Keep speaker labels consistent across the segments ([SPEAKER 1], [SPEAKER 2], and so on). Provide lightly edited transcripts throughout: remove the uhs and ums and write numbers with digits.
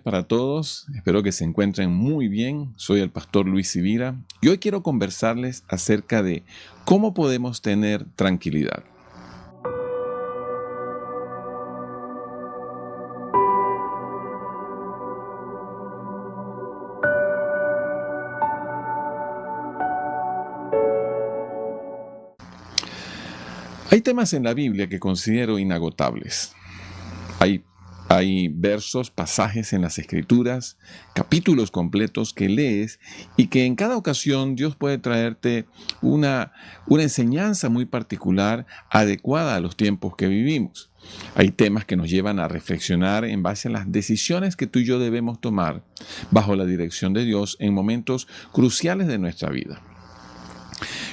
[SPEAKER 1] Para todos, espero que se encuentren muy bien. Soy el pastor Luis Sivira y hoy quiero conversarles acerca de cómo podemos tener tranquilidad. Hay temas en la Biblia que considero inagotables. Hay versos, pasajes en las Escrituras, capítulos completos que lees y que en cada ocasión Dios puede traerte una enseñanza muy particular, adecuada a los tiempos que vivimos. Hay temas que nos llevan a reflexionar en base a las decisiones que tú y yo debemos tomar bajo la dirección de Dios en momentos cruciales de nuestra vida.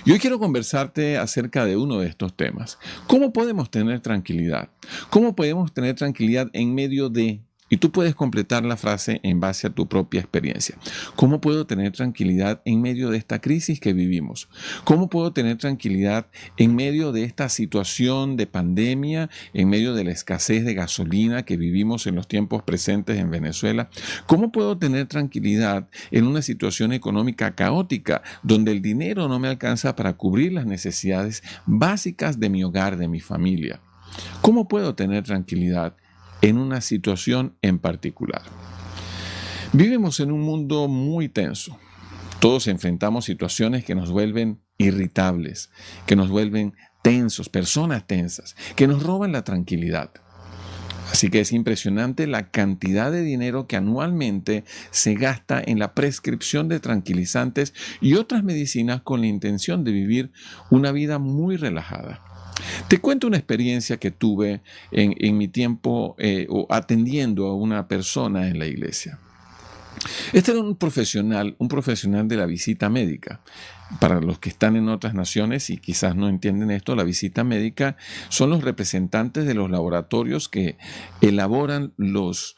[SPEAKER 1] Y hoy quiero conversarte acerca de uno de estos temas. ¿Cómo podemos tener tranquilidad? ¿Cómo podemos tener tranquilidad en medio de... Y tú puedes completar la frase en base a tu propia experiencia. ¿Cómo puedo tener tranquilidad en medio de esta crisis que vivimos? ¿Cómo puedo tener tranquilidad en medio de esta situación de pandemia, en medio de la escasez de gasolina que vivimos en los tiempos presentes en Venezuela? ¿Cómo puedo tener tranquilidad en una situación económica caótica donde el dinero no me alcanza para cubrir las necesidades básicas de mi hogar, de mi familia? ¿Cómo puedo tener tranquilidad en una situación en particular? Vivimos en un mundo muy tenso. Todos enfrentamos situaciones que nos vuelven irritables, que nos vuelven tensos, personas tensas, que nos roban la tranquilidad. Así que es impresionante la cantidad de dinero que anualmente se gasta en la prescripción de tranquilizantes y otras medicinas con la intención de vivir una vida muy relajada. Te cuento una experiencia que tuve en mi tiempo atendiendo a una persona en la iglesia. Este era un profesional de la visita médica. Para los que están en otras naciones y quizás no entienden esto, la visita médica son los representantes de los laboratorios que elaboran los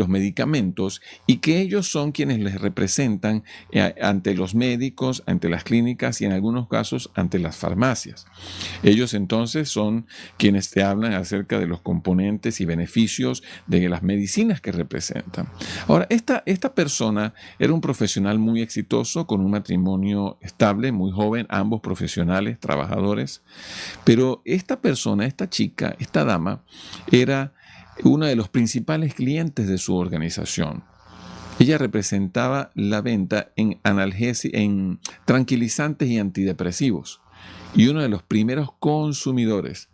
[SPEAKER 1] medicamentos y que ellos son quienes les representan ante los médicos, ante las clínicas y en algunos casos ante las farmacias. Ellos entonces son quienes te hablan acerca de los componentes y beneficios de las medicinas que representan. Ahora, esta persona era un profesional muy exitoso con un matrimonio estable, muy joven, ambos profesionales, trabajadores. Pero esta persona, esta chica, esta dama, era uno de los principales clientes de su organización. Ella representaba la venta en en tranquilizantes y antidepresivos. Y uno de los primeros consumidores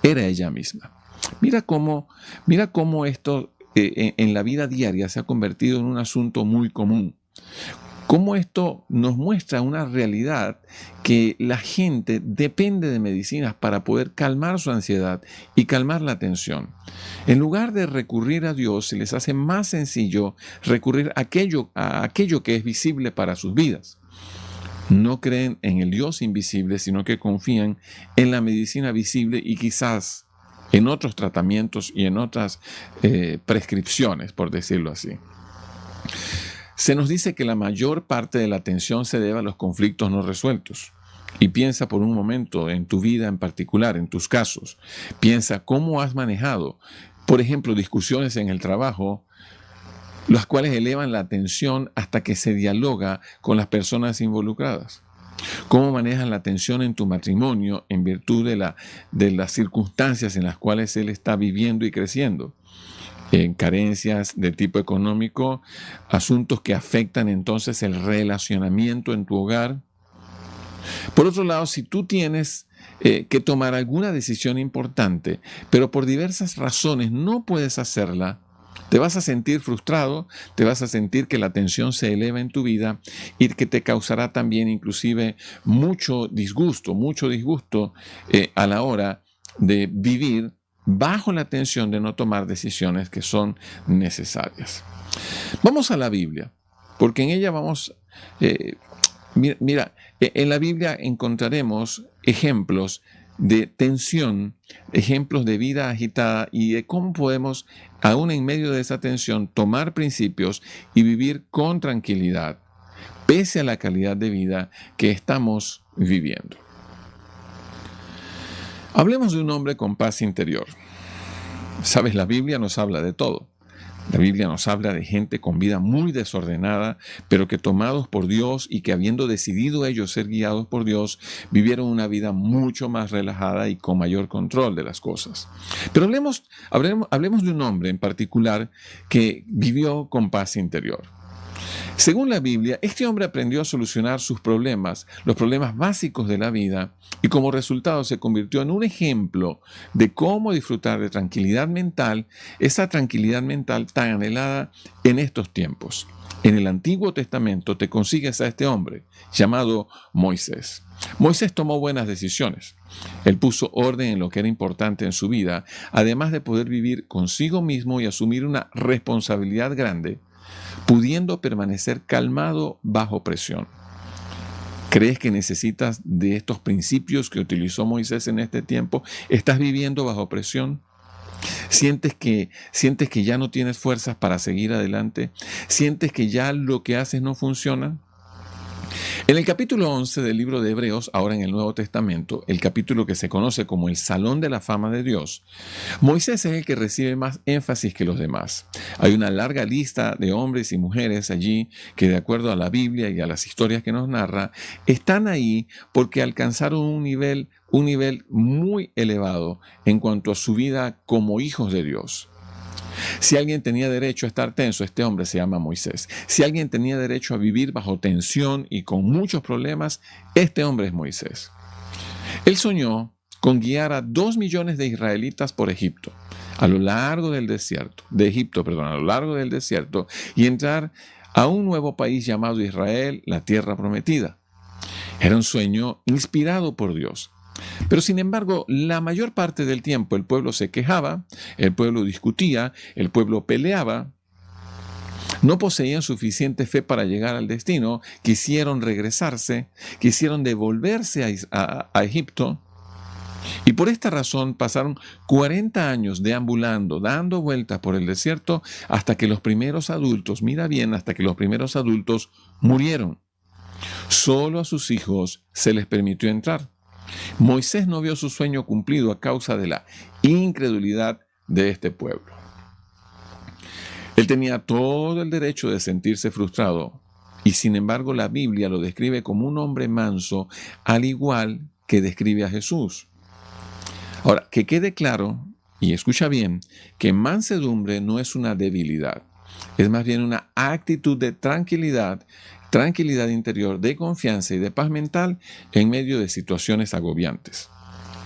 [SPEAKER 1] era ella misma. Mira cómo esto en la vida diaria se ha convertido en un asunto muy común. Cómo esto nos muestra una realidad que la gente depende de medicinas para poder calmar su ansiedad y calmar la tensión. En lugar de recurrir a Dios, se les hace más sencillo recurrir a aquello que es visible para sus vidas. No creen en el Dios invisible, sino que confían en la medicina visible y quizás en otros tratamientos y en otras prescripciones, por decirlo así. Se nos dice que la mayor parte de la tensión se debe a los conflictos no resueltos. Y piensa por un momento en tu vida en particular, en tus casos. Piensa cómo has manejado, por ejemplo, discusiones en el trabajo, las cuales elevan la tensión hasta que se dialoga con las personas involucradas. ¿Cómo manejas la tensión en tu matrimonio en virtud de las circunstancias en las cuales él está viviendo y creciendo? En carencias de tipo económico, asuntos que afectan entonces el relacionamiento en tu hogar. Por otro lado, si tú tienes que tomar alguna decisión importante, pero por diversas razones no puedes hacerla, te vas a sentir frustrado, te vas a sentir que la tensión se eleva en tu vida y que te causará también inclusive mucho disgusto a la hora de vivir bajo la tensión de no tomar decisiones que son necesarias. Vamos a la Biblia, porque en ella en la Biblia encontraremos ejemplos de tensión, ejemplos de vida agitada y de cómo podemos, aún en medio de esa tensión, tomar principios y vivir con tranquilidad, pese a la calidad de vida que estamos viviendo. Hablemos de un hombre con paz interior. Sabes, la Biblia nos habla de todo. La Biblia nos habla de gente con vida muy desordenada, pero que tomados por Dios y que habiendo decidido ellos ser guiados por Dios, vivieron una vida mucho más relajada y con mayor control de las cosas. Pero hablemos de un hombre en particular que vivió con paz interior. Según la Biblia, este hombre aprendió a solucionar sus problemas, los problemas básicos de la vida, y como resultado se convirtió en un ejemplo de cómo disfrutar de tranquilidad mental, esa tranquilidad mental tan anhelada en estos tiempos. En el Antiguo Testamento te consigues a este hombre llamado Moisés. Moisés tomó buenas decisiones. Él puso orden en lo que era importante en su vida, además de poder vivir consigo mismo y asumir una responsabilidad grande, pudiendo permanecer calmado bajo presión. ¿Crees que necesitas de estos principios que utilizó Moisés en este tiempo? ¿Estás viviendo bajo presión? ¿Sientes que ya no tienes fuerzas para seguir adelante? ¿Sientes que ya lo que haces no funciona? En el capítulo 11 del libro de Hebreos, ahora en el Nuevo Testamento, el capítulo que se conoce como el Salón de la Fama de Dios, Moisés es el que recibe más énfasis que los demás. Hay una larga lista de hombres y mujeres allí que, de acuerdo a la Biblia y a las historias que nos narra, están ahí porque alcanzaron un nivel muy elevado en cuanto a su vida como hijos de Dios. Si alguien tenía derecho a estar tenso, este hombre se llama Moisés. Si alguien tenía derecho a vivir bajo tensión y con muchos problemas, este hombre es Moisés. Él soñó con guiar a 2 millones de israelitas por Egipto, a lo largo del desierto, a lo largo del desierto, y entrar a un nuevo país llamado Israel, la tierra prometida. Era un sueño inspirado por Dios. Pero sin embargo, la mayor parte del tiempo el pueblo se quejaba, el pueblo discutía, el pueblo peleaba, no poseían suficiente fe para llegar al destino, quisieron regresarse, quisieron devolverse a Egipto, y por esta razón pasaron 40 años deambulando, dando vueltas por el desierto, hasta que los primeros adultos, mira bien, hasta que los primeros adultos murieron. Solo a sus hijos se les permitió entrar. Moisés no vio su sueño cumplido a causa de la incredulidad de este pueblo. Él tenía todo el derecho de sentirse frustrado y sin embargo la Biblia lo describe como un hombre manso, al igual que describe a Jesús. Ahora, que quede claro, y escucha bien, que mansedumbre no es una debilidad, es más bien una actitud de tranquilidad interior, de confianza y de paz mental en medio de situaciones agobiantes.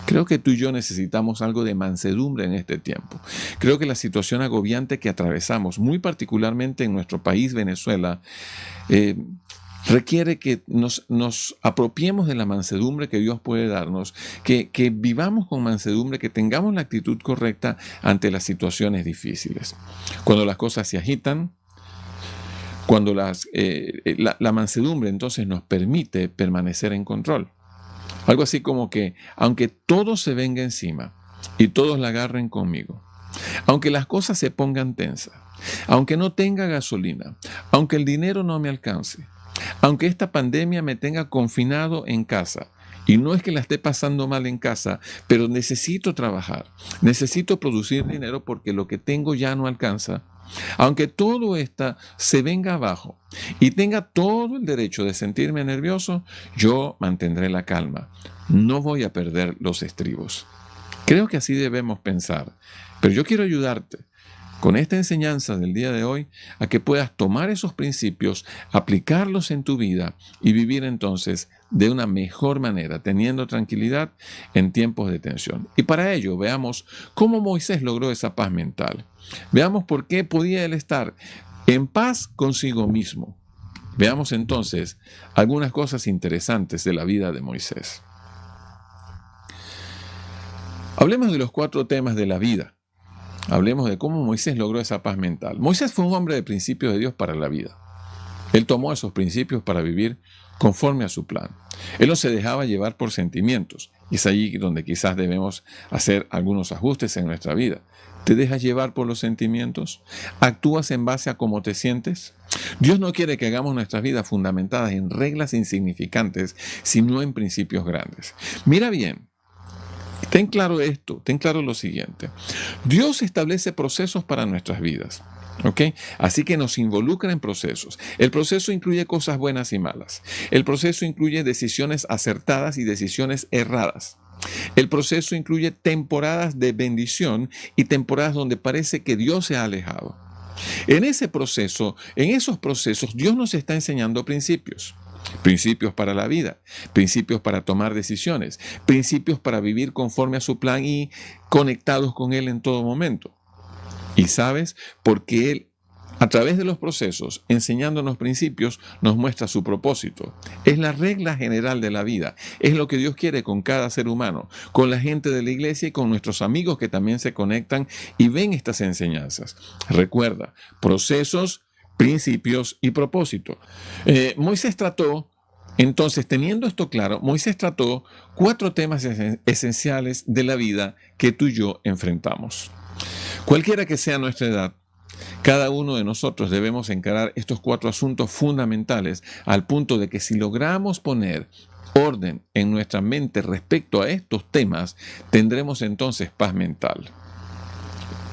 [SPEAKER 1] Creo que tú y yo necesitamos algo de mansedumbre en este tiempo. Creo que la situación agobiante que atravesamos, muy particularmente en nuestro país, Venezuela, requiere que nos apropiemos de la mansedumbre que Dios puede darnos, que vivamos con mansedumbre, que tengamos la actitud correcta ante las situaciones difíciles. Cuando las cosas se agitan, cuando la mansedumbre entonces nos permite permanecer en control. Algo así como que, aunque todo se venga encima y todos la agarren conmigo, aunque las cosas se pongan tensas, aunque no tenga gasolina, aunque el dinero no me alcance, aunque esta pandemia me tenga confinado en casa, y no es que la esté pasando mal en casa, pero necesito trabajar, necesito producir dinero porque lo que tengo ya no alcanza. Aunque todo esto se venga abajo y tenga todo el derecho de sentirme nervioso, yo mantendré la calma. No voy a perder los estribos. Creo que así debemos pensar, pero yo quiero ayudarte con esta enseñanza del día de hoy a que puedas tomar esos principios, aplicarlos en tu vida y vivir entonces de una mejor manera, teniendo tranquilidad en tiempos de tensión. Y para ello veamos cómo Moisés logró esa paz mental. Veamos por qué podía él estar en paz consigo mismo. Veamos entonces algunas cosas interesantes de la vida de Moisés. Hablemos de los 4 temas de la vida. Hablemos de cómo Moisés logró esa paz mental. Moisés fue un hombre de principios de Dios para la vida. Él tomó esos principios para vivir conforme a su plan. Él no se dejaba llevar por sentimientos. Y es allí donde quizás debemos hacer algunos ajustes en nuestra vida. ¿Te dejas llevar por los sentimientos? ¿Actúas en base a cómo te sientes? Dios no quiere que hagamos nuestras vidas fundamentadas en reglas insignificantes, sino en principios grandes. Mira bien. Ten claro esto, ten claro lo siguiente. Dios establece procesos para nuestras vidas. ¿Ok? Así que nos involucra en procesos. El proceso incluye cosas buenas y malas. El proceso incluye decisiones acertadas y decisiones erradas. El proceso incluye temporadas de bendición y temporadas donde parece que Dios se ha alejado. En esos procesos, Dios nos está enseñando principios. Principios para la vida, principios para tomar decisiones, principios para vivir conforme a su plan y conectados con Él en todo momento. Y sabes, porque Él, a través de los procesos, enseñándonos principios, nos muestra su propósito. Es la regla general de la vida. Es lo que Dios quiere con cada ser humano, con la gente de la iglesia y con nuestros amigos que también se conectan y ven estas enseñanzas. Recuerda, procesos, principios y propósito. Moisés trató, entonces, teniendo esto claro, Moisés trató 4 temas esenciales de la vida que tú y yo enfrentamos. Cualquiera que sea nuestra edad, cada uno de nosotros debemos encarar estos 4 asuntos fundamentales al punto de que si logramos poner orden en nuestra mente respecto a estos temas, tendremos entonces paz mental.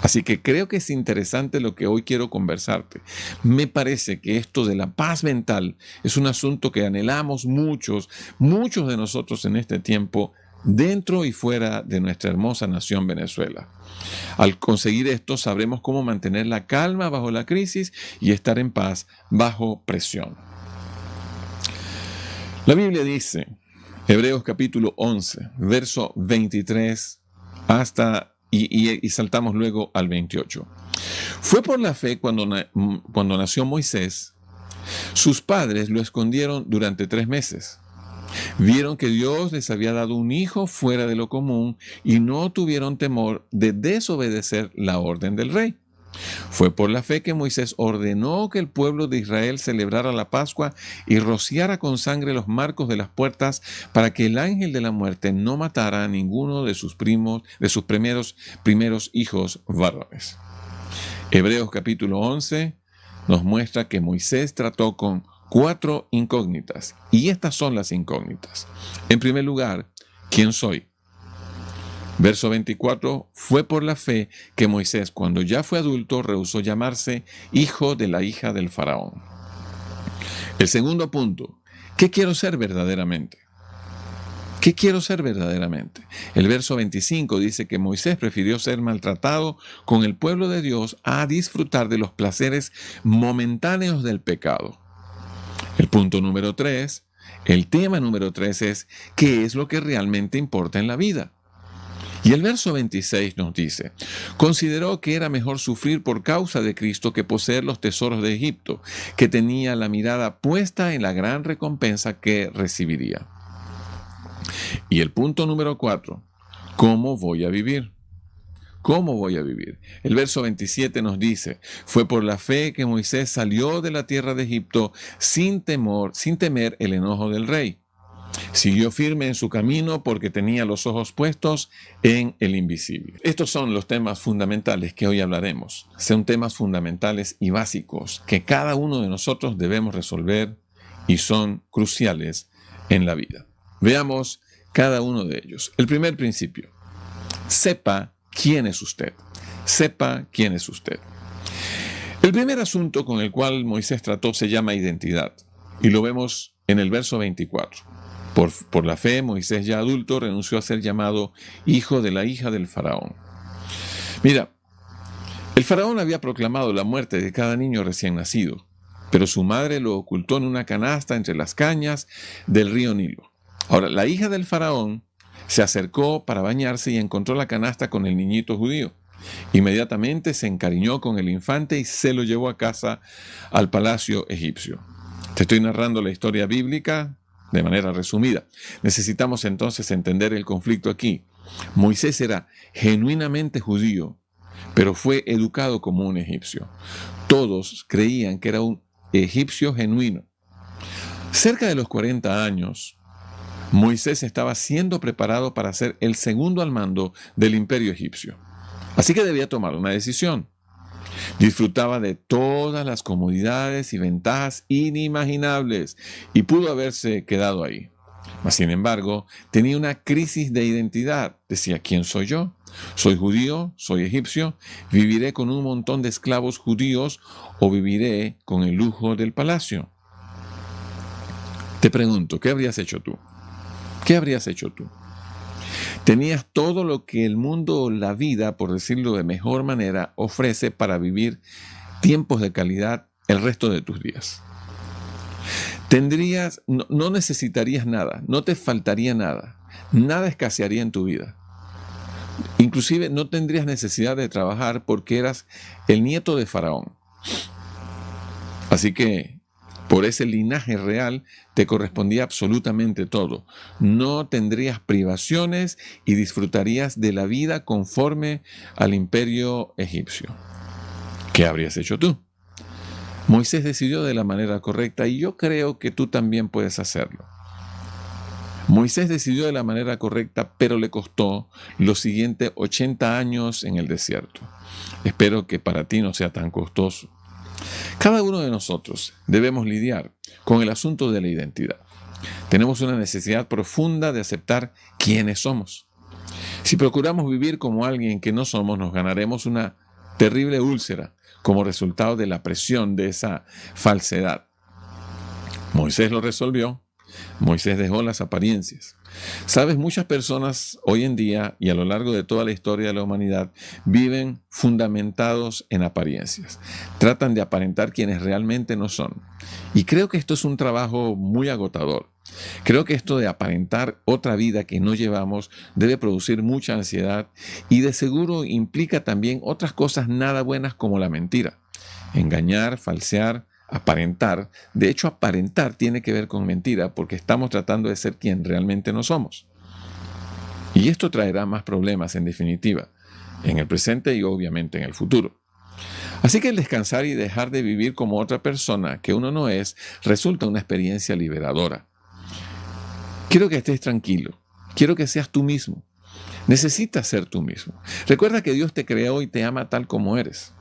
[SPEAKER 1] Así que creo que es interesante lo que hoy quiero conversarte. Me parece que esto de la paz mental es un asunto que anhelamos muchos de nosotros en este tiempo, dentro y fuera de nuestra hermosa nación Venezuela. Al conseguir esto, sabremos cómo mantener la calma bajo la crisis y estar en paz bajo presión. La Biblia dice, Hebreos capítulo 11, verso 23 y saltamos luego al 28. Fue por la fe cuando nació Moisés, sus padres lo escondieron durante 3 meses. Vieron que Dios les había dado un hijo fuera de lo común y no tuvieron temor de desobedecer la orden del rey. Fue por la fe que Moisés ordenó que el pueblo de Israel celebrara la Pascua y rociara con sangre los marcos de las puertas para que el ángel de la muerte no matara a ninguno de sus primeros hijos varones. Hebreos capítulo 11 nos muestra que Moisés trató con 4 incógnitas, y estas son las incógnitas. En primer lugar, ¿quién soy? Verso 24, fue por la fe que Moisés, cuando ya fue adulto, rehusó llamarse hijo de la hija del faraón. El segundo punto, ¿qué quiero ser verdaderamente? ¿Qué quiero ser verdaderamente? El verso 25 dice que Moisés prefirió ser maltratado con el pueblo de Dios a disfrutar de los placeres momentáneos del pecado. El punto número 3, el tema número 3 es ¿qué es lo que realmente importa en la vida? Y el verso 26 nos dice, consideró que era mejor sufrir por causa de Cristo que poseer los tesoros de Egipto, que tenía la mirada puesta en la gran recompensa que recibiría. Y el punto número 4, ¿cómo voy a vivir? ¿Cómo voy a vivir? El verso 27 nos dice, fue por la fe que Moisés salió de la tierra de Egipto sin temer el enojo del rey. Siguió firme en su camino porque tenía los ojos puestos en el invisible. Estos son los temas fundamentales que hoy hablaremos. Son temas fundamentales y básicos que cada uno de nosotros debemos resolver y son cruciales en la vida. Veamos cada uno de ellos. El primer principio, sepa quién es usted. Sepa quién es usted. El primer asunto con el cual Moisés trató se llama identidad y lo vemos en el verso 24. Por la fe, Moisés ya adulto renunció a ser llamado hijo de la hija del faraón. Mira, el faraón había proclamado la muerte de cada niño recién nacido, pero su madre lo ocultó en una canasta entre las cañas del río Nilo. Ahora, la hija del faraón se acercó para bañarse y encontró la canasta con el niñito judío. Inmediatamente se encariñó con el infante y se lo llevó a casa al palacio egipcio. Te estoy narrando la historia bíblica de manera resumida. Necesitamos entonces entender el conflicto aquí. Moisés era genuinamente judío, pero fue educado como un egipcio. Todos creían que era un egipcio genuino. Cerca de los 40 años, Moisés estaba siendo preparado para ser el segundo al mando del imperio egipcio. Así que debía tomar una decisión. Disfrutaba de todas las comodidades y ventajas inimaginables y pudo haberse quedado ahí. Mas, sin embargo, tenía una crisis de identidad. Decía, ¿quién soy yo? Soy judío, soy egipcio, viviré con un montón de esclavos judíos o viviré con el lujo del palacio. Te pregunto, ¿qué habrías hecho tú? ¿Qué habrías hecho tú? Tenías todo lo que el mundo o la vida, por decirlo de mejor manera, ofrece para vivir tiempos de calidad el resto de tus días. No necesitarías nada, no te faltaría nada, nada escasearía en tu vida. Inclusive no tendrías necesidad de trabajar porque eras el nieto de Faraón. Así que por ese linaje real te correspondía absolutamente todo. No tendrías privaciones y disfrutarías de la vida conforme al imperio egipcio. ¿Qué habrías hecho tú? Moisés decidió de la manera correcta y yo creo que tú también puedes hacerlo. Moisés decidió de la manera correcta, pero le costó los siguientes 80 años en el desierto. Espero que para ti no sea tan costoso. Cada uno de nosotros debemos lidiar con el asunto de la identidad. Tenemos una necesidad profunda de aceptar quiénes somos. Si procuramos vivir como alguien que no somos, nos ganaremos una terrible úlcera como resultado de la presión de esa falsedad. Moisés lo resolvió. Moisés dejó las apariencias. Sabes, muchas personas hoy en día y a lo largo de toda la historia de la humanidad viven fundamentados en apariencias. Tratan de aparentar quienes realmente no son. Y creo que esto es un trabajo muy agotador. Creo que esto de aparentar otra vida que no llevamos debe producir mucha ansiedad y de seguro implica también otras cosas nada buenas como la mentira. Engañar, falsear, aparentar. De hecho, aparentar tiene que ver con mentira porque estamos tratando de ser quien realmente no somos. Y esto traerá más problemas en definitiva, en el presente y obviamente en el futuro. Así que el descansar y dejar de vivir como otra persona que uno no es resulta una experiencia liberadora. Quiero que estés tranquilo. Quiero que seas tú mismo. Necesitas ser tú mismo. Recuerda que Dios te creó y te ama tal como eres.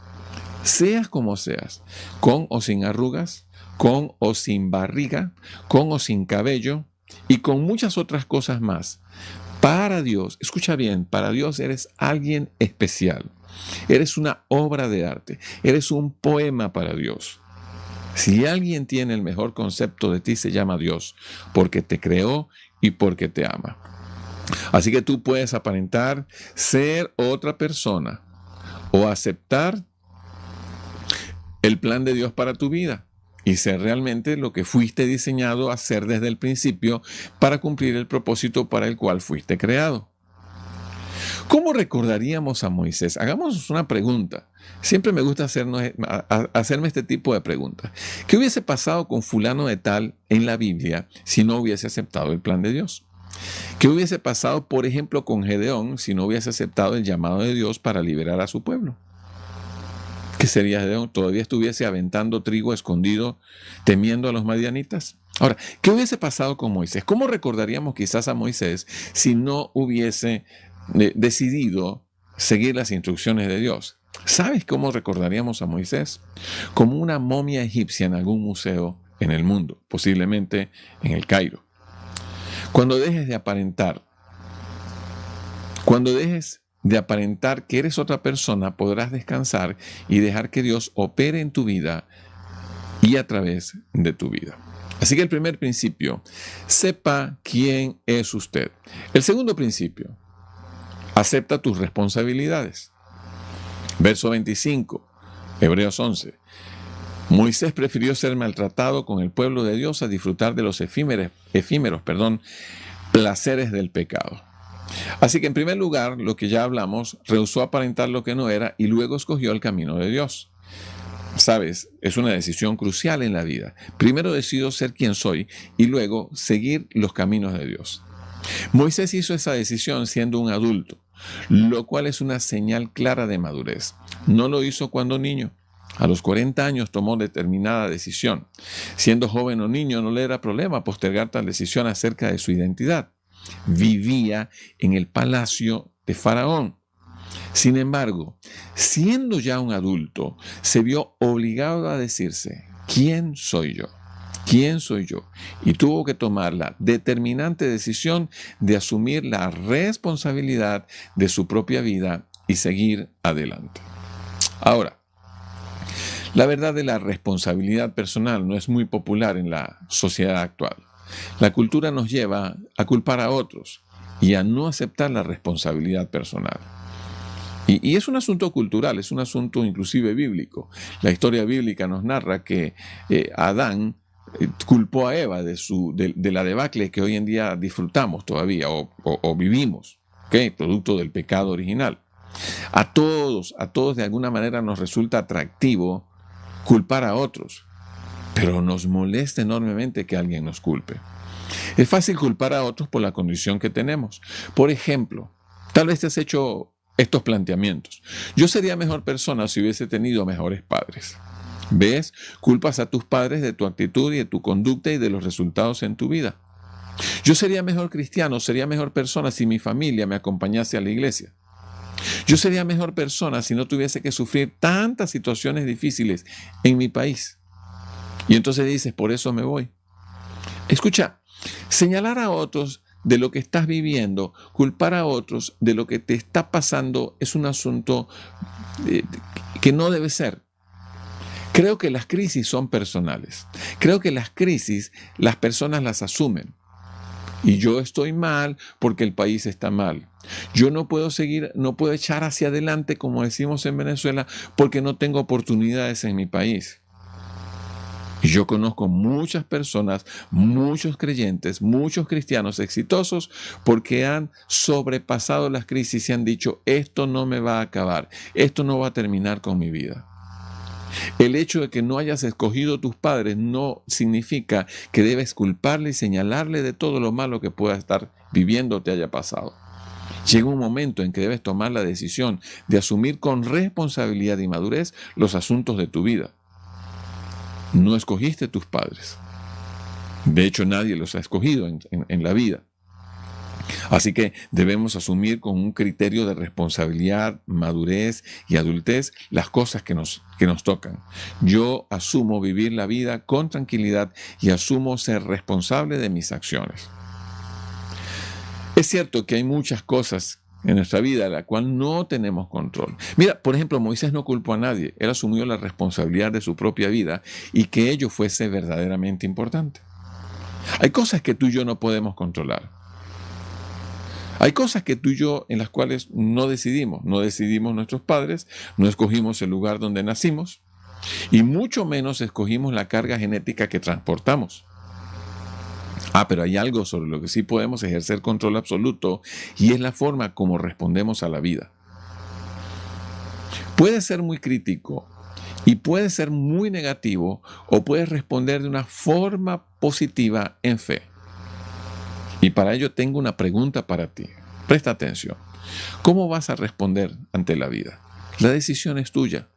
[SPEAKER 1] Seas como seas, con o sin arrugas, con o sin barriga, con o sin cabello y con muchas otras cosas más. Para Dios, escucha bien, para Dios eres alguien especial. Eres una obra de arte. Eres un poema para Dios. Si alguien tiene el mejor concepto de ti, se llama Dios, porque te creó y porque te ama. Así que tú puedes aparentar ser otra persona o aceptar el plan de Dios para tu vida y ser realmente lo que fuiste diseñado a ser desde el principio para cumplir el propósito para el cual fuiste creado. ¿Cómo recordaríamos a Moisés? Hagámonos una pregunta. Siempre me gusta hacerme este tipo de preguntas. ¿Qué hubiese pasado con fulano de tal en la Biblia si no hubiese aceptado el plan de Dios? ¿Qué hubiese pasado, por ejemplo, con Gedeón si no hubiese aceptado el llamado de Dios para liberar a su pueblo? ¿Qué sería Gedeón? ¿Todavía estuviese aventando trigo escondido, temiendo a los madianitas? Ahora, ¿qué hubiese pasado con Moisés? ¿Cómo recordaríamos quizás a Moisés si no hubiese decidido seguir las instrucciones de Dios? ¿Sabes cómo recordaríamos a Moisés? Como una momia egipcia en algún museo en el mundo, posiblemente en el Cairo. Cuando dejes de aparentar que eres otra persona, podrás descansar y dejar que Dios opere en tu vida y a través de tu vida. Así que el primer principio, sepa quién es usted. El segundo principio, acepta tus responsabilidades. Verso 25, Hebreos 11. Moisés prefirió ser maltratado con el pueblo de Dios a disfrutar de los efímeros, placeres del pecado. Así que en primer lugar, lo que ya hablamos, rehusó aparentar lo que no era y luego escogió el camino de Dios. Sabes, es una decisión crucial en la vida. Primero decido ser quien soy y luego seguir los caminos de Dios. Moisés hizo esa decisión siendo un adulto, lo cual es una señal clara de madurez. No lo hizo cuando niño. A los 40 años tomó determinada decisión. Siendo joven o niño no le era problema postergar tal decisión acerca de su identidad. Vivía en el palacio de Faraón. Sin embargo, siendo ya un adulto, se vio obligado a decirse, ¿quién soy yo? ¿Quién soy yo? Y tuvo que tomar la determinante decisión de asumir la responsabilidad de su propia vida y seguir adelante. Ahora, la verdad de la responsabilidad personal no es muy popular en la sociedad actual. La cultura nos lleva a culpar a otros y a no aceptar la responsabilidad personal. Y es un asunto cultural, es un asunto inclusive bíblico. La historia bíblica nos narra que Adán culpó a Eva de la debacle que hoy en día disfrutamos todavía o vivimos, ¿okay? Producto del pecado original. A todos de alguna manera nos resulta atractivo culpar a otros, pero nos molesta enormemente que alguien nos culpe. Es fácil culpar a otros por la condición que tenemos. Por ejemplo, tal vez te has hecho estos planteamientos. Yo sería mejor persona si hubiese tenido mejores padres. ¿Ves? Culpas a tus padres de tu actitud y de tu conducta y de los resultados en tu vida. Yo sería mejor cristiano, sería mejor persona si mi familia me acompañase a la iglesia. Yo sería mejor persona si no tuviese que sufrir tantas situaciones difíciles en mi país. Y entonces dices, por eso me voy. Escucha, señalar a otros de lo que estás viviendo, culpar a otros de lo que te está pasando es un asunto que no debe ser. Creo que las crisis son personales. Creo que las crisis las personas las asumen. Y yo estoy mal porque el país está mal. Yo no puedo seguir, no puedo echar hacia adelante, como decimos en Venezuela, porque no tengo oportunidades en mi país. Y yo conozco muchas personas, muchos creyentes, muchos cristianos exitosos porque han sobrepasado las crisis y han dicho, esto no me va a acabar, esto no va a terminar con mi vida. El hecho de que no hayas escogido a tus padres no significa que debes culparle y señalarle de todo lo malo que pueda estar viviendo o te haya pasado. Llega un momento en que debes tomar la decisión de asumir con responsabilidad y madurez los asuntos de tu vida. No escogiste tus padres. De hecho, nadie los ha escogido en la vida. Así que debemos asumir con un criterio de responsabilidad, madurez y adultez las cosas que nos tocan. Yo asumo vivir la vida con tranquilidad y asumo ser responsable de mis acciones. Es cierto que hay muchas cosas en nuestra vida de la cual no tenemos control. Mira, por ejemplo, Moisés no culpó a nadie. Él asumió la responsabilidad de su propia vida y que ello fuese verdaderamente importante. Hay cosas que tú y yo no podemos controlar. Hay cosas que tú y yo en las cuales no decidimos nuestros padres, no escogimos el lugar donde nacimos y mucho menos escogimos la carga genética que transportamos. Pero hay algo sobre lo que sí podemos ejercer control absoluto y es la forma como respondemos a la vida. Puedes ser muy crítico y puedes ser muy negativo o puedes responder de una forma positiva en fe. Y para ello tengo una pregunta para ti. Presta atención. ¿Cómo vas a responder ante la vida? La decisión es tuya.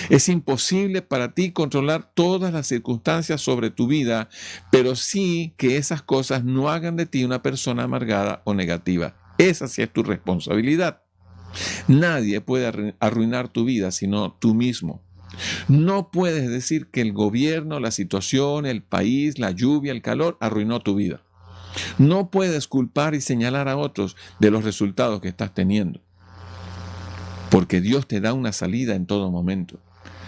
[SPEAKER 1] Es imposible para ti controlar todas las circunstancias sobre tu vida, pero sí que esas cosas no hagan de ti una persona amargada o negativa. Esa sí es tu responsabilidad. Nadie puede arruinar tu vida sino tú mismo. No puedes decir que el gobierno, la situación, el país, la lluvia, el calor arruinó tu vida. No puedes culpar y señalar a otros de los resultados que estás teniendo, porque Dios te da una salida en todo momento.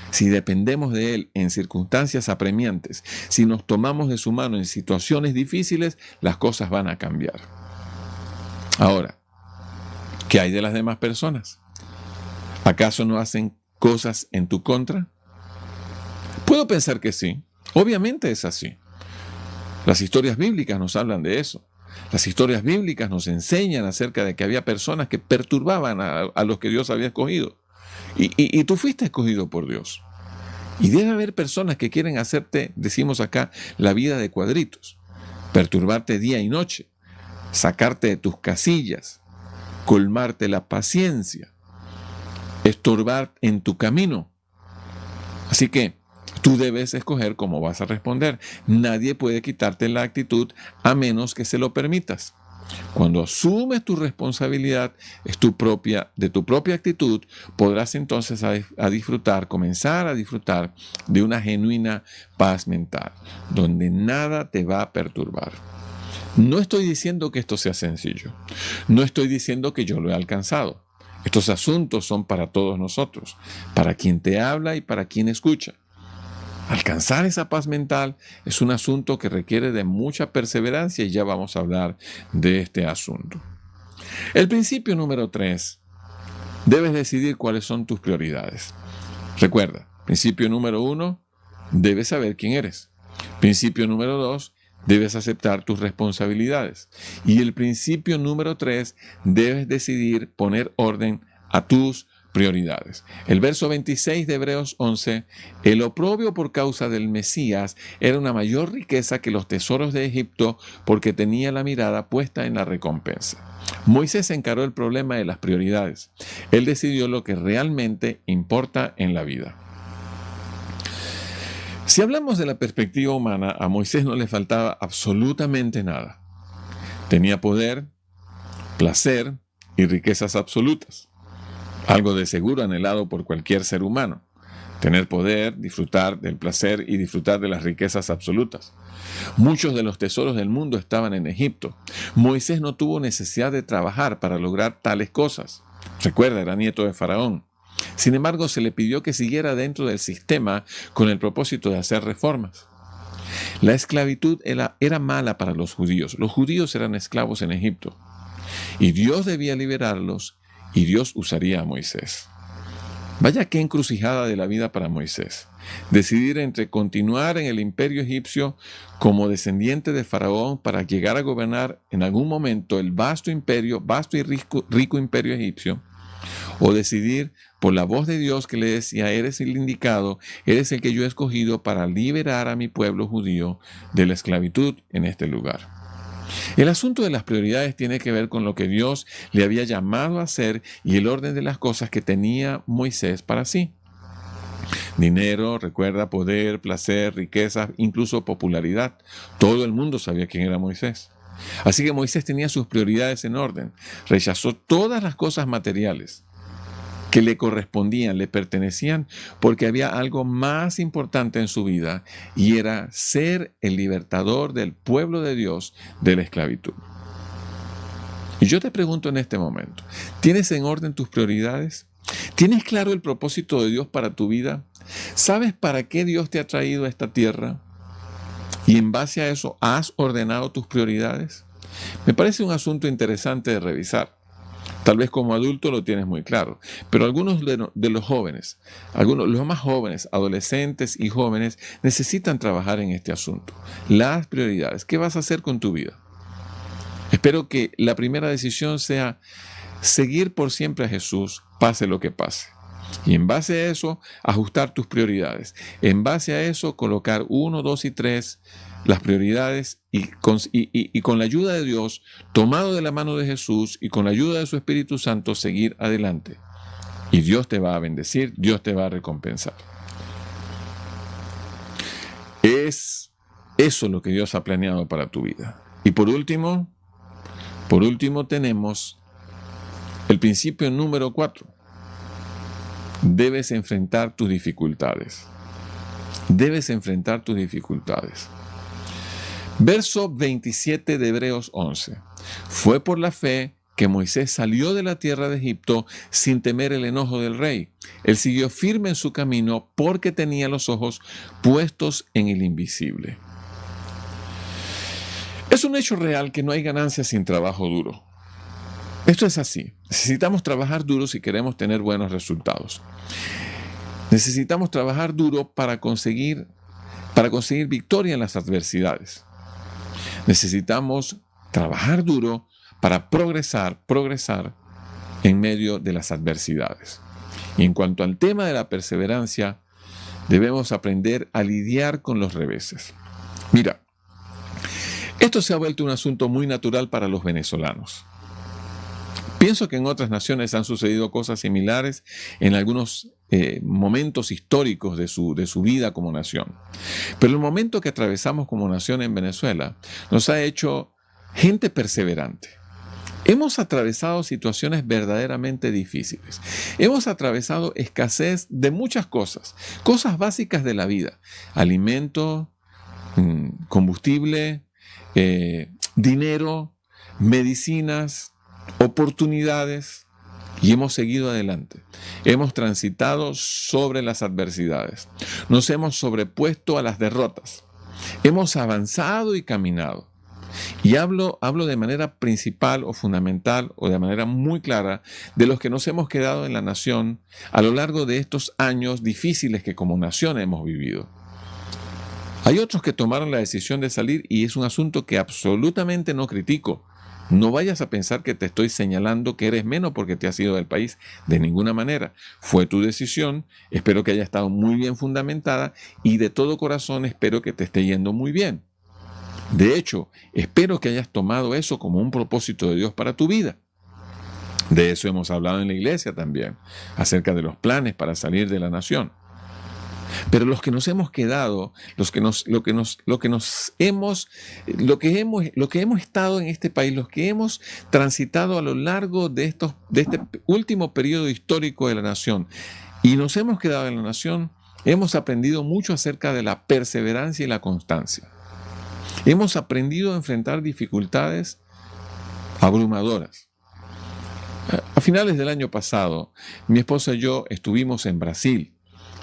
[SPEAKER 1] Si dependemos de Él en circunstancias apremiantes, si nos tomamos de su mano en situaciones difíciles, las cosas van a cambiar. Ahora, ¿qué hay de las demás personas? ¿Acaso no hacen cosas en tu contra? Puedo pensar que sí. Obviamente es así. Las historias bíblicas nos hablan de eso. Las historias bíblicas nos enseñan acerca de que había personas que perturbaban a los que Dios había escogido. Y tú fuiste escogido por Dios. Y debe haber personas que quieren hacerte, decimos acá, la vida de cuadritos. Perturbarte día y noche. Sacarte de tus casillas. Colmarte la paciencia. Estorbar en tu camino. Así que tú debes escoger cómo vas a responder. Nadie puede quitarte la actitud a menos que se lo permitas. Cuando asumes tu responsabilidad de tu propia actitud, podrás entonces comenzar a disfrutar de una genuina paz mental, donde nada te va a perturbar. No estoy diciendo que esto sea sencillo. No estoy diciendo que yo lo he alcanzado. Estos asuntos son para todos nosotros, para quien te habla y para quien escucha. Alcanzar esa paz mental es un asunto que requiere de mucha perseverancia y ya vamos a hablar de este asunto. El principio número 3, debes decidir cuáles son tus prioridades. Recuerda, principio número 1, debes saber quién eres. Principio número 2, debes aceptar tus responsabilidades. Y el principio número 3, debes decidir poner orden a tus prioridades. El verso 26 de Hebreos 11, el oprobio por causa del Mesías era una mayor riqueza que los tesoros de Egipto porque tenía la mirada puesta en la recompensa. Moisés encaró el problema de las prioridades. Él decidió lo que realmente importa en la vida. Si hablamos de la perspectiva humana, a Moisés no le faltaba absolutamente nada. Tenía poder, placer y riquezas absolutas. Algo de seguro anhelado por cualquier ser humano. Tener poder, disfrutar del placer y disfrutar de las riquezas absolutas. Muchos de los tesoros del mundo estaban en Egipto. Moisés no tuvo necesidad de trabajar para lograr tales cosas. Recuerda, era nieto de Faraón. Sin embargo, se le pidió que siguiera dentro del sistema con el propósito de hacer reformas. La esclavitud era mala para los judíos. Los judíos eran esclavos en Egipto. Y Dios debía liberarlos y Dios usaría a Moisés. Vaya qué encrucijada de la vida para Moisés. Decidir entre continuar en el imperio egipcio como descendiente de Faraón para llegar a gobernar en algún momento el vasto y rico imperio egipcio, o decidir por la voz de Dios que le decía, eres el indicado, eres el que yo he escogido para liberar a mi pueblo judío de la esclavitud en este lugar. El asunto de las prioridades tiene que ver con lo que Dios le había llamado a hacer y el orden de las cosas que tenía Moisés para sí. Dinero, recuerda, poder, placer, riqueza, incluso popularidad. Todo el mundo sabía quién era Moisés. Así que Moisés tenía sus prioridades en orden. Rechazó todas las cosas materiales que le correspondían, le pertenecían, porque había algo más importante en su vida y era ser el libertador del pueblo de Dios de la esclavitud. Y yo te pregunto en este momento, ¿tienes en orden tus prioridades? ¿Tienes claro el propósito de Dios para tu vida? ¿Sabes para qué Dios te ha traído a esta tierra? Y en base a eso, ¿has ordenado tus prioridades? Me parece un asunto interesante de revisar. Tal vez como adulto lo tienes muy claro, pero algunos de los jóvenes, los más jóvenes, adolescentes y jóvenes, necesitan trabajar en este asunto. Las prioridades. ¿Qué vas a hacer con tu vida? Espero que la primera decisión sea seguir por siempre a Jesús, pase lo que pase. Y en base a eso, ajustar tus prioridades. En base a eso, colocar 1, 2 y 3 las prioridades y con la ayuda de Dios, tomado de la mano de Jesús y con la ayuda de su Espíritu Santo, seguir adelante. Y Dios te va a bendecir, Dios te va a recompensar. Es eso lo que Dios ha planeado para tu vida. Y por último tenemos el principio número 4. Debes enfrentar tus dificultades. Debes enfrentar tus dificultades. Verso 27 de Hebreos 11. Fue por la fe que Moisés salió de la tierra de Egipto sin temer el enojo del rey. Él siguió firme en su camino porque tenía los ojos puestos en el invisible. Es un hecho real que no hay ganancia sin trabajo duro. Esto es así. Necesitamos trabajar duro si queremos tener buenos resultados. Necesitamos trabajar duro para conseguir victoria en las adversidades. Necesitamos trabajar duro para progresar en medio de las adversidades. Y en cuanto al tema de la perseverancia, debemos aprender a lidiar con los reveses. Mira, esto se ha vuelto un asunto muy natural para los venezolanos. Pienso que en otras naciones han sucedido cosas similares en algunos momentos históricos de su vida como nación. Pero el momento que atravesamos como nación en Venezuela nos ha hecho gente perseverante. Hemos atravesado situaciones verdaderamente difíciles. Hemos atravesado escasez de muchas cosas, cosas básicas de la vida: alimento, combustible, dinero, medicinas, oportunidades, y hemos seguido adelante. Hemos transitado sobre las adversidades. Nos hemos sobrepuesto a las derrotas. Hemos avanzado y caminado. Y hablo de manera principal o fundamental o de manera muy clara de los que nos hemos quedado en la nación a lo largo de estos años difíciles que como nación hemos vivido. Hay otros que tomaron la decisión de salir y es un asunto que absolutamente no critico. No vayas a pensar que te estoy señalando que eres menos porque te has ido del país. De ninguna manera. Fue tu decisión. Espero que haya estado muy bien fundamentada y de todo corazón espero que te esté yendo muy bien. De hecho, espero que hayas tomado eso como un propósito de Dios para tu vida. De eso hemos hablado en la iglesia también, acerca de los planes para salir de la nación. Pero los que nos hemos quedado, lo que hemos estado en este país, los que hemos transitado a lo largo de este último periodo histórico de la nación y nos hemos quedado en la nación, hemos aprendido mucho acerca de la perseverancia y la constancia. Hemos aprendido a enfrentar dificultades abrumadoras. A finales del año pasado, mi esposa y yo estuvimos en Brasil,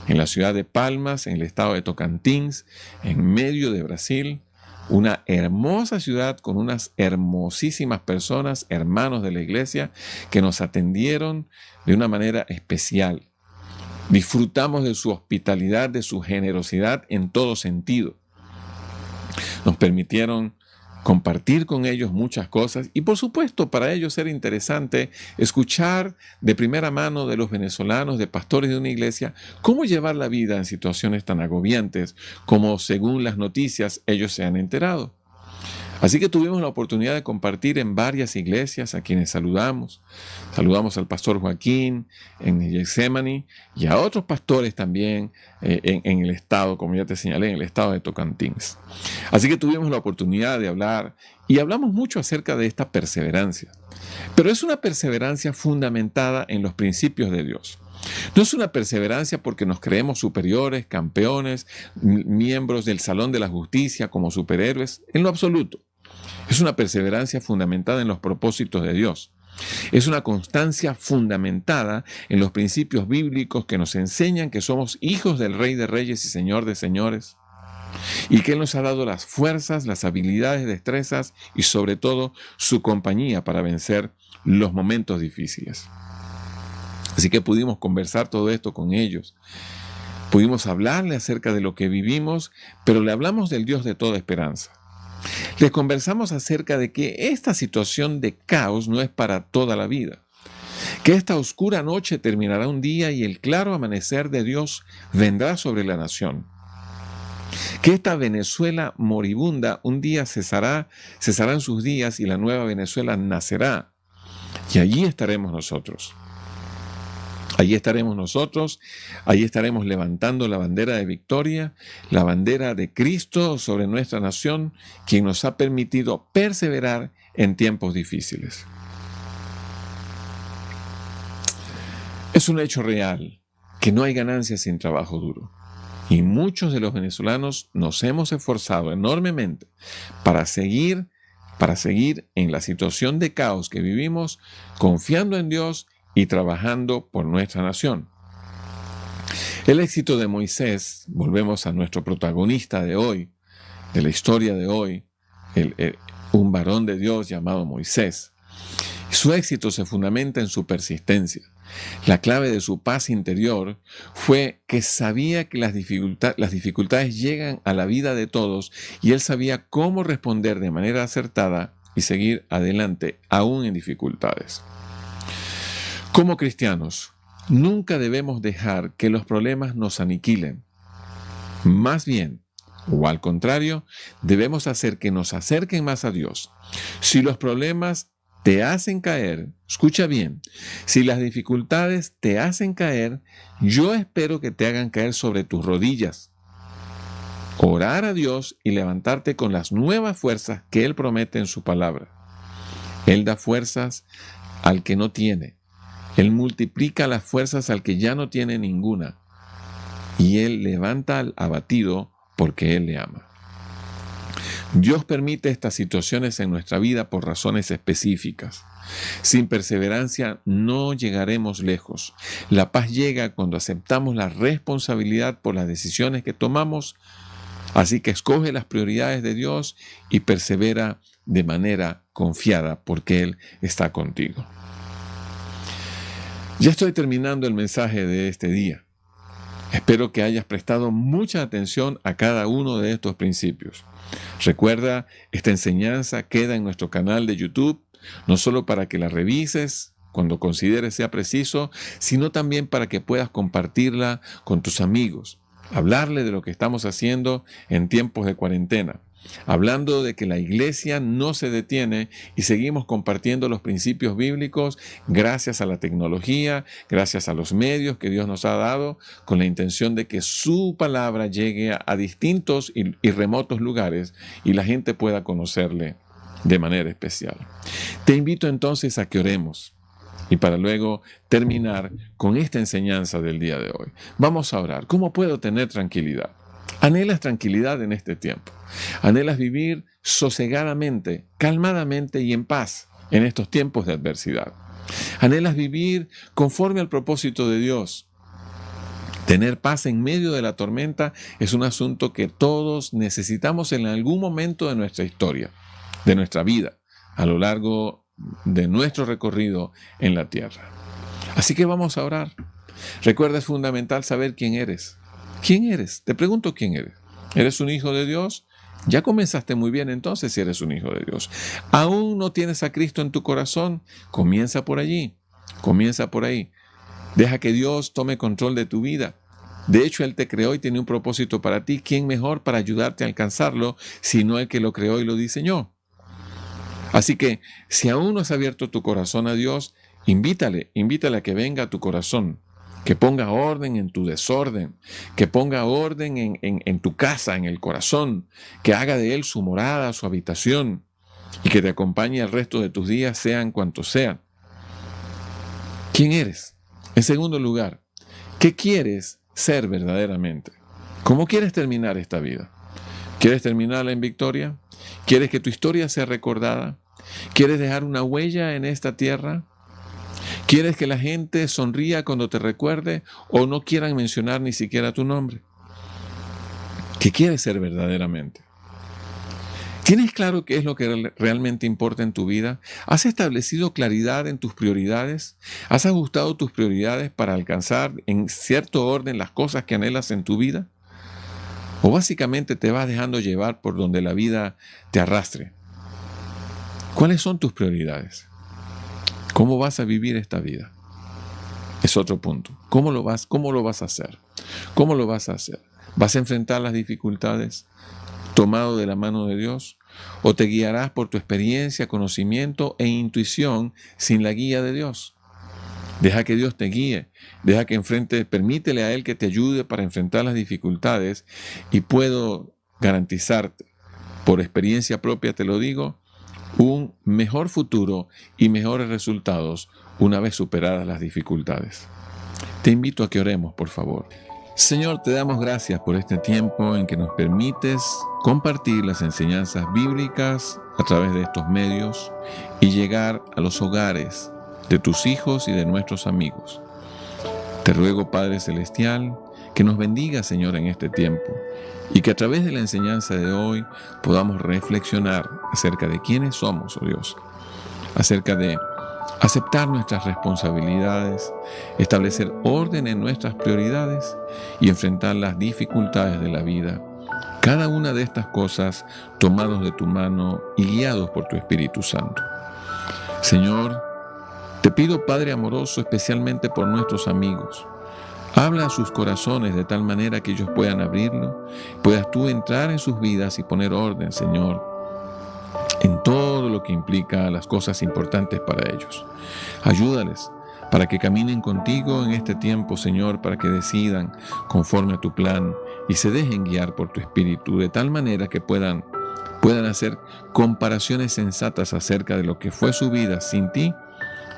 [SPEAKER 1] en la ciudad de Palmas, en el estado de Tocantins, en medio de Brasil, una hermosa ciudad con unas hermosísimas personas, hermanos de la iglesia, que nos atendieron de una manera especial. Disfrutamos de su hospitalidad, de su generosidad en todo sentido. Nos permitieron compartir con ellos muchas cosas y por supuesto para ellos era interesante escuchar de primera mano de los venezolanos, de pastores de una iglesia, cómo llevar la vida en situaciones tan agobiantes como según las noticias ellos se han enterado. Así que tuvimos la oportunidad de compartir en varias iglesias a quienes saludamos. Saludamos al pastor Joaquín en Getsemaní y a otros pastores también en el estado, como ya te señalé, en el estado de Tocantins. Así que tuvimos la oportunidad de hablar y hablamos mucho acerca de esta perseverancia. Pero es una perseverancia fundamentada en los principios de Dios. No es una perseverancia porque nos creemos superiores, campeones, miembros del Salón de la Justicia como superhéroes, en lo absoluto. Es una perseverancia fundamentada en los propósitos de Dios. Es una constancia fundamentada en los principios bíblicos que nos enseñan que somos hijos del Rey de Reyes y Señor de Señores, y que Él nos ha dado las fuerzas, las habilidades, destrezas y sobre todo su compañía para vencer los momentos difíciles. Así que pudimos conversar todo esto con ellos. Pudimos hablarle acerca de lo que vivimos, pero le hablamos del Dios de toda esperanza. Les conversamos acerca de que esta situación de caos no es para toda la vida, que esta oscura noche terminará un día y el claro amanecer de Dios vendrá sobre la nación, que esta Venezuela moribunda un día cesarán sus días y la nueva Venezuela nacerá, y allí estaremos nosotros. Allí estaremos nosotros, allí estaremos levantando la bandera de victoria, la bandera de Cristo sobre nuestra nación, quien nos ha permitido perseverar en tiempos difíciles. Es un hecho real que no hay ganancia sin trabajo duro. Y muchos de los venezolanos nos hemos esforzado enormemente para seguir en la situación de caos que vivimos, confiando en Dios y trabajando por nuestra nación. El éxito de Moisés, volvemos a nuestro protagonista de hoy, de la historia de hoy, un varón de Dios llamado Moisés. Su éxito se fundamenta en su persistencia. La clave de su paz interior fue que sabía que las dificultades llegan a la vida de todos y él sabía cómo responder de manera acertada y seguir adelante aún en dificultades. Como cristianos, nunca debemos dejar que los problemas nos aniquilen. Más bien, o al contrario, debemos hacer que nos acerquen más a Dios. Si los problemas te hacen caer, escucha bien, si las dificultades te hacen caer, yo espero que te hagan caer sobre tus rodillas. orar a Dios y levantarte con las nuevas fuerzas que Él promete en su palabra. Él da fuerzas al que no tiene. Él multiplica las fuerzas al que ya no tiene ninguna. Y Él levanta al abatido porque Él le ama. Dios permite estas situaciones en nuestra vida por razones específicas. Sin perseverancia no llegaremos lejos. La paz llega cuando aceptamos la responsabilidad por las decisiones que tomamos. Así que escoge las prioridades de Dios y persevera de manera confiada porque Él está contigo. Ya estoy terminando el mensaje de este día. Espero que hayas prestado mucha atención a cada uno de estos principios. Recuerda, esta enseñanza queda en nuestro canal de YouTube, no solo para que la revises cuando consideres sea preciso, sino también para que puedas compartirla con tus amigos, hablarle de lo que estamos haciendo en tiempos de cuarentena, hablando de que la iglesia no se detiene y seguimos compartiendo los principios bíblicos gracias a la tecnología, gracias a los medios que Dios nos ha dado, con la intención de que su palabra llegue a distintos y remotos lugares y la gente pueda conocerle de manera especial. Te invito entonces a que oremos y para luego terminar con esta enseñanza del día de hoy. Vamos a orar. ¿Cómo puedo tener tranquilidad? ¿Anhelas tranquilidad en este tiempo? ¿Anhelas vivir sosegadamente, calmadamente y en paz en estos tiempos de adversidad? ¿Anhelas vivir conforme al propósito de Dios? Tener paz en medio de la tormenta es un asunto que todos necesitamos en algún momento de nuestra historia, de nuestra vida, a lo largo de nuestro recorrido en la tierra. Así que vamos a orar. Recuerda, es fundamental saber quién eres. ¿Quién eres? Te pregunto quién eres. ¿Eres un hijo de Dios? Ya comenzaste muy bien entonces si eres un hijo de Dios. ¿Aún no tienes a Cristo en tu corazón? Comienza por allí. Comienza por ahí. Deja que Dios tome control de tu vida. De hecho, Él te creó y tiene un propósito para ti. ¿Quién mejor para ayudarte a alcanzarlo sino el que lo creó y lo diseñó? Así que, si aún no has abierto tu corazón a Dios, invítale a que venga a tu corazón, que ponga orden en tu desorden, que ponga orden en tu casa, en el corazón, que haga de Él su morada, su habitación, y que te acompañe el resto de tus días, sean cuantos sean. ¿Quién eres? En segundo lugar, ¿qué quieres ser verdaderamente? ¿Cómo quieres terminar esta vida? ¿Quieres terminarla en victoria? ¿Quieres que tu historia sea recordada? ¿Quieres dejar una huella en esta tierra? ¿Quieres que la gente sonría cuando te recuerde o no quieran mencionar ni siquiera tu nombre? ¿Qué quieres ser verdaderamente? ¿Tienes claro qué es lo que realmente importa en tu vida? ¿Has establecido claridad en tus prioridades? ¿Has ajustado tus prioridades para alcanzar en cierto orden las cosas que anhelas en tu vida? ¿O básicamente te vas dejando llevar por donde la vida te arrastre? ¿Cuáles son tus prioridades? ¿Cómo vas a vivir esta vida? Es otro punto. ¿Cómo lo vas a hacer? ¿Cómo lo vas a hacer? ¿Vas a enfrentar las dificultades tomado de la mano de Dios? ¿O te guiarás por tu experiencia, conocimiento e intuición sin la guía de Dios? Deja que Dios te guíe, deja que permítele a Él que te ayude para enfrentar las dificultades y puedo garantizarte, por experiencia propia te lo digo, un mejor futuro y mejores resultados una vez superadas las dificultades. Te invito a que oremos, por favor. Señor, te damos gracias por este tiempo en que nos permites compartir las enseñanzas bíblicas a través de estos medios y llegar a los hogares de tus hijos y de nuestros amigos. Te ruego, Padre Celestial, que nos bendiga, Señor, en este tiempo y que a través de la enseñanza de hoy podamos reflexionar acerca de quiénes somos, oh Dios, acerca de aceptar nuestras responsabilidades, establecer orden en nuestras prioridades y enfrentar las dificultades de la vida. Cada una de estas cosas tomados de tu mano y guiados por tu Espíritu Santo. Señor, te pido, Padre amoroso, especialmente por nuestros amigos. Habla a sus corazones de tal manera que ellos puedan abrirlo, puedas tú entrar en sus vidas y poner orden, Señor, en todo lo que implica las cosas importantes para ellos. Ayúdales para que caminen contigo en este tiempo, Señor, para que decidan conforme a tu plan y se dejen guiar por tu Espíritu, de tal manera que puedan hacer comparaciones sensatas acerca de lo que fue su vida sin ti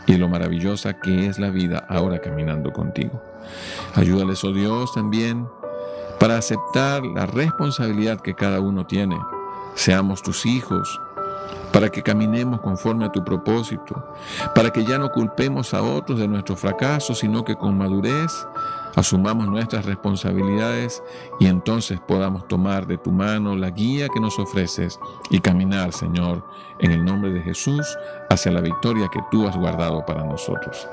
[SPEAKER 1] y lo maravillosa que es la vida ahora caminando contigo. Ayúdales, oh Dios, también para aceptar la responsabilidad que cada uno tiene. Seamos tus hijos, para que caminemos conforme a tu propósito, para que ya no culpemos a otros de nuestros fracasos, sino que con madurez asumamos nuestras responsabilidades y entonces podamos tomar de tu mano la guía que nos ofreces y caminar, Señor, en el nombre de Jesús, hacia la victoria que tú has guardado para nosotros.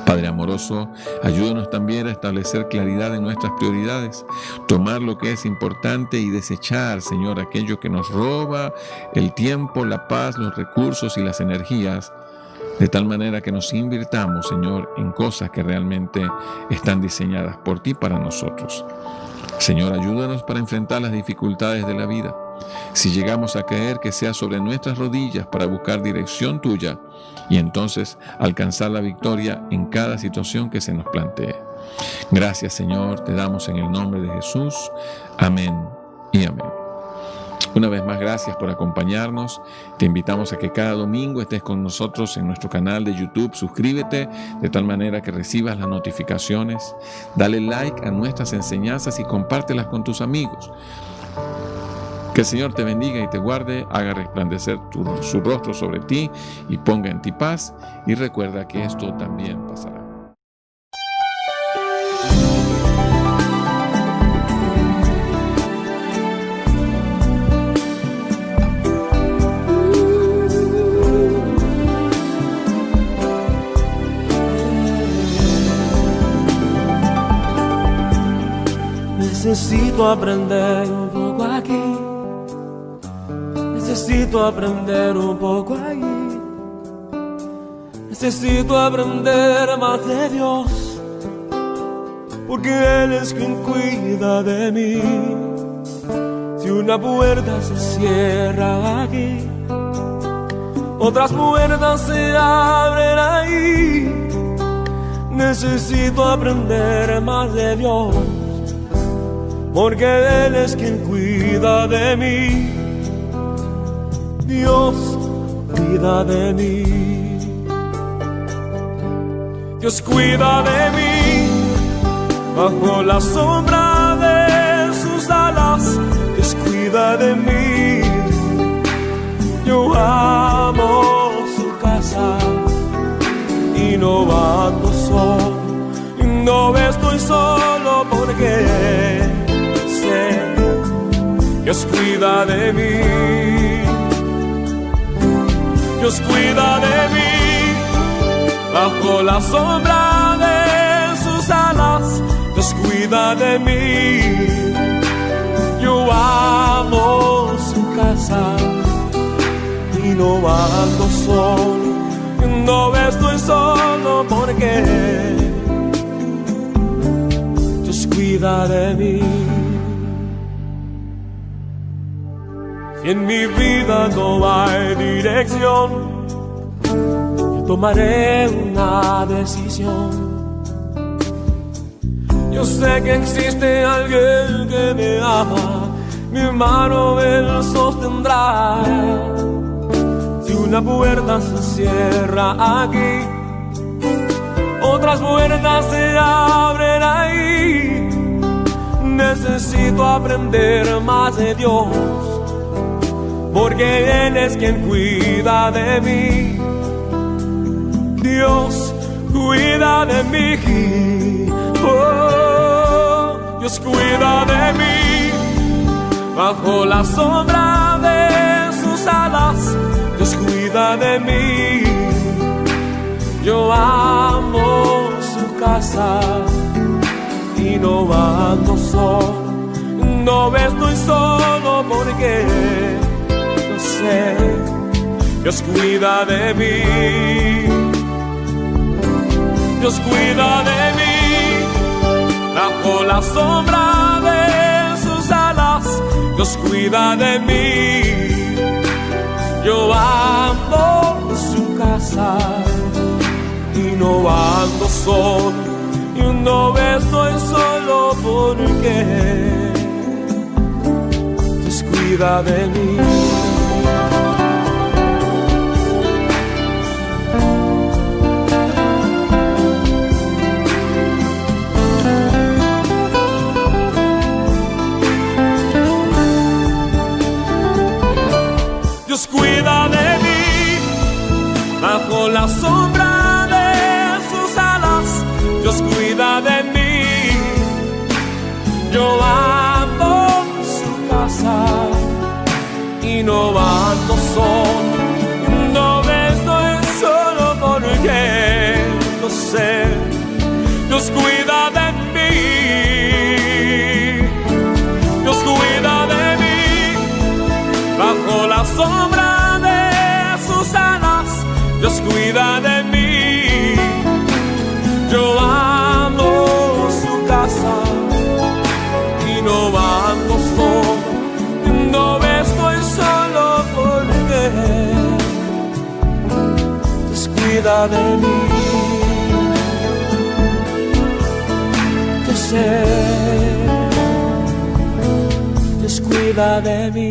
[SPEAKER 1] Padre amoroso, ayúdanos también a establecer claridad en nuestras prioridades, tomar lo que es importante y desechar, Señor, aquello que nos roba el tiempo, la paz, los recursos y las energías, de tal manera que nos invirtamos, Señor, en cosas que realmente están diseñadas por ti para nosotros. Señor, ayúdanos para enfrentar las dificultades de la vida. Si llegamos a caer, que sea sobre nuestras rodillas para buscar dirección tuya y entonces alcanzar la victoria en cada situación que se nos plantee. Gracias, Señor, te damos en el nombre de Jesús. Amén y amén. Una vez más, gracias por acompañarnos. Te invitamos a que cada domingo estés con nosotros en nuestro canal de YouTube. Suscríbete de tal manera que recibas las notificaciones. Dale like a nuestras enseñanzas y compártelas con tus amigos. Que el Señor te bendiga y te guarde, haga resplandecer su rostro sobre ti y ponga en ti paz. Y recuerda que esto también pasará.
[SPEAKER 2] Necesito aprender un poco aquí. Necesito aprender un poco allí. Necesito aprender más de Dios, porque Él es quien cuida de mí. Si una puerta se cierra aquí, otras puertas se abren ahí. Necesito aprender más de Dios, porque Él es quien cuida de mí. Dios cuida de mí. Dios cuida de mí bajo la sombra de sus alas. Dios cuida de mí. Yo amo su casa y no ando solo. No estoy solo porque Dios cuida de mí. Dios cuida de mí bajo la sombra de sus alas. Dios cuida de mí. Yo amo su casa y no ando solo. No estoy solo porque Dios cuida de mí. Si en mi vida no hay dirección, yo tomaré una decisión. Yo sé que existe alguien que me ama, mi mano Él sostendrá. Si una puerta se cierra aquí, otras puertas se abren ahí. Necesito aprender más de Dios, porque Él es quien cuida de mí. Dios cuida de mí. Oh, Dios cuida de mí bajo la sombra de sus alas. Dios cuida de mí. Yo amo su casa y no ando solo. No estoy solo porque Dios cuida de mí. Dios cuida de mí bajo la sombra de sus alas. Dios cuida de mí. Yo amo su casa y no ando solo. Y no estoy solo porque descuida de mí. Dios cuida de mí bajo la sombra de sus alas. Dios cuida de mí. Yo amo su casa y no ando solo. No estoy solo porque lo sé. Dios cuida de mí. Dios cuida de mí bajo la sombra de sus alas. Dios cuida de mí. Yo amo su casa y no ando solo. No estoy solo porque Dios cuida de mí. Yo sé, Dios cuida de mí.